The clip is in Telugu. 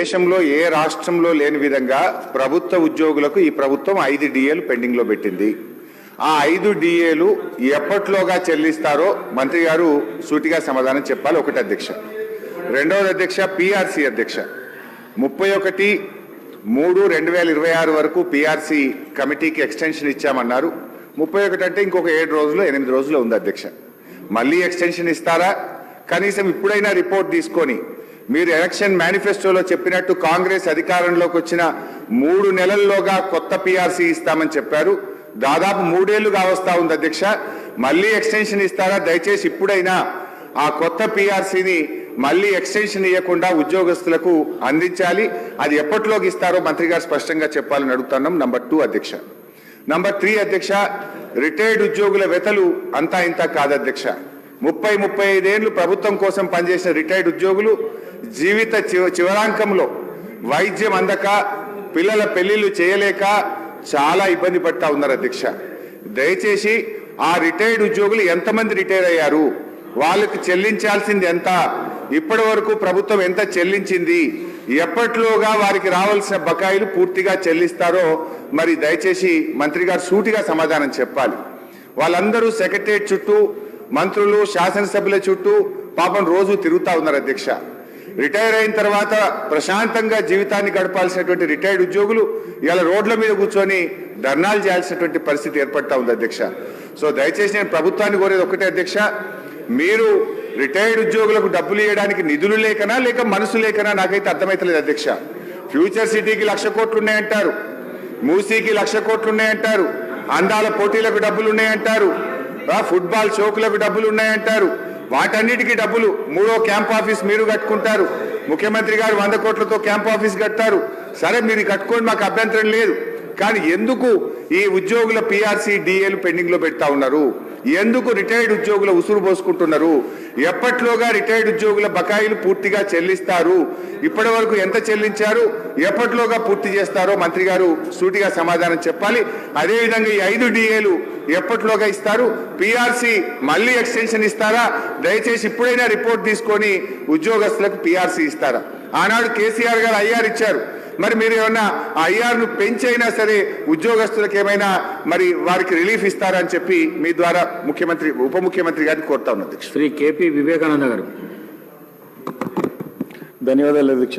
దేశంలో ఏ రాష్ట్రంలో లేని విధంగా ప్రభుత్వ ఉద్యోగులకు ఈ ప్రభుత్వం 5 డిఏలు పెండింగ్ లో పెట్టింది. ఆ 5 డిఏలు ఎప్పట్లోగా చెల్లిస్తారో మంత్రి గారు సూటిగా సమాధానం చెప్పాలి. ఒకటి అధ్యక్ష. రెండవది అధ్యక్ష, పిఆర్సీ అధ్యక్ష 31/3/2026 వరకు పిఆర్సీ కమిటీకి ఎక్స్టెన్షన్ ఇచ్చామన్నారు. 31 అంటే ఇంకొక 7 రోజులు 8 రోజులు ఉంది అధ్యక్ష. మళ్ళీ ఎక్స్టెన్షన్ ఇస్తారా? కనీసం ఇప్పుడైనా రిపోర్ట్ తీసుకొని మీరు ఎలక్షన్ మేనిఫెస్టోలో చెప్పినట్టు కాంగ్రెస్ అధికారంలోకి వచ్చిన 3 నెలల్లోగా కొత్త పిఆర్సీ ఇస్తామని చెప్పారు. దాదాపు 3 ఏళ్లు కావస్తా ఉంది అధ్యక్ష. మళ్ళీ ఎక్స్టెన్షన్ ఇస్తారా? దయచేసి ఇప్పుడైనా ఆ కొత్త పిఆర్సీని మళ్ళీ ఎక్స్టెన్షన్ ఇవ్వకుండా ఉద్యోగస్తులకు అందించాలి. అది ఎప్పటిలోకి ఇస్తారో మంత్రి గారు స్పష్టంగా చెప్పాలని అడుగుతున్నాం. నంబర్ 2 అధ్యక్ష. నంబర్ 3 అధ్యక్ష, రిటైర్డ్ ఉద్యోగుల వెతలు అంతా ఇంత కాదు అధ్యక్ష. 30-35 ఏళ్లు ప్రభుత్వం కోసం పనిచేసిన రిటైర్డ్ ఉద్యోగులు జీవిత చివరాంకంలో వైద్యం అందక, పిల్లల పెళ్లిళ్లు చేయలేక చాలా ఇబ్బంది పడతా ఉన్నారు అధ్యక్ష. దయచేసి ఆ రిటైర్డ్ ఉద్యోగులు ఎంతమంది రిటైర్ అయ్యారు, వాళ్ళకి చెల్లించాల్సింది ఎంత, ఇప్పటి వరకు ప్రభుత్వం ఎంత చెల్లించింది, ఎప్పట్లోగా వారికి రావాల్సిన బకాయిలు పూర్తిగా చెల్లిస్తారో మరి దయచేసి మంత్రి గారు సూటిగా సమాధానం చెప్పాలి. వాళ్ళందరూ సెక్రటరియట్ చుట్టూ, మంత్రులు శాసనసభ్యుల చుట్టూ పాపం రోజు తిరుగుతా ఉన్నారు అధ్యక్ష. రిటైర్ అయిన తర్వాత ప్రశాంతంగా జీవితాన్ని గడపాల్సినటువంటి రిటైర్డ్ ఉద్యోగులు ఇలా రోడ్ల మీద కూర్చొని ధర్నాలు చేయాల్సినటువంటి పరిస్థితి ఏర్పడతా ఉంది అధ్యక్ష. సో దయచేసి నేను ప్రభుత్వాన్ని కోరేది ఒకటే అధ్యక్ష, మీరు రిటైర్డ్ ఉద్యోగులకు డబ్బులు ఇవ్వడానికి నిధులు లేకనా లేక మనసు లేకనా నాకైతే అర్థమైతలేదు అధ్యక్ష. ఫ్యూచర్ సిటీకి 1,00,000 కోట్లు ఉన్నాయంటారు, మూసీకి 1,00,000 కోట్లు ఉన్నాయంటారు, అందాల పోటీలకు డబ్బులు ఉన్నాయంటారు, ఫుట్బాల్ షోకులకు డబ్బులు ఉన్నాయంటారు. వాటన్నిటికీ డబ్బులు 3వ క్యాంప్ ఆఫీస్ మీరు కట్టుకుంటారు. ముఖ్యమంత్రి గారు 100 కోట్లతో క్యాంప్ ఆఫీస్ కట్టారు. సరే, మీరు కట్టుకోండి, మాకు అభ్యంతరం లేదు. కానీ ఎందుకు ఈ ఉద్యోగుల పిఆర్సీ డిఏలు పెండింగ్ లో పెడతా ఉన్నారు? ఎందుకు రిటైర్డ్ ఉద్యోగుల ఉసురు పోసుకుంటున్నారు? ఎప్పట్లోగా రిటైర్డ్ ఉద్యోగుల బకాయిలు పూర్తిగా చెల్లిస్తారు? ఇప్పటి వరకు ఎంత చెల్లించారు, ఎప్పట్లోగా పూర్తి చేస్తారో మంత్రి గారు సూటిగా సమాధానం చెప్పాలి. అదేవిధంగా ఈ 5 డిఏలు ఎప్పట్లోగా ఇస్తారు? పిఆర్సీ మళ్ళీ ఎక్స్టెన్షన్ ఇస్తారా? దయచేసి ఇప్పుడైనా రిపోర్ట్ తీసుకొని ఉద్యోగస్తులకు పిఆర్సీ ఇస్తారా? ఆనాడు కేసీఆర్ గారు ఐఆర్ ఇచ్చారు. మరి మీరు ఏమన్నా ఆ ఐఆర్ను పెంచైనా సరే ఉద్యోగస్తులకు ఏమైనా మరి వారికి రిలీఫ్ ఇస్తారని చెప్పి మీ ద్వారా ముఖ్యమంత్రి ఉప ముఖ్యమంత్రి గారిని కోరుతా ఉన్నా అధ్యక్ష. శ్రీ కేపీ వివేకానంద గారు. ధన్యవాదాలు అధ్యక్ష.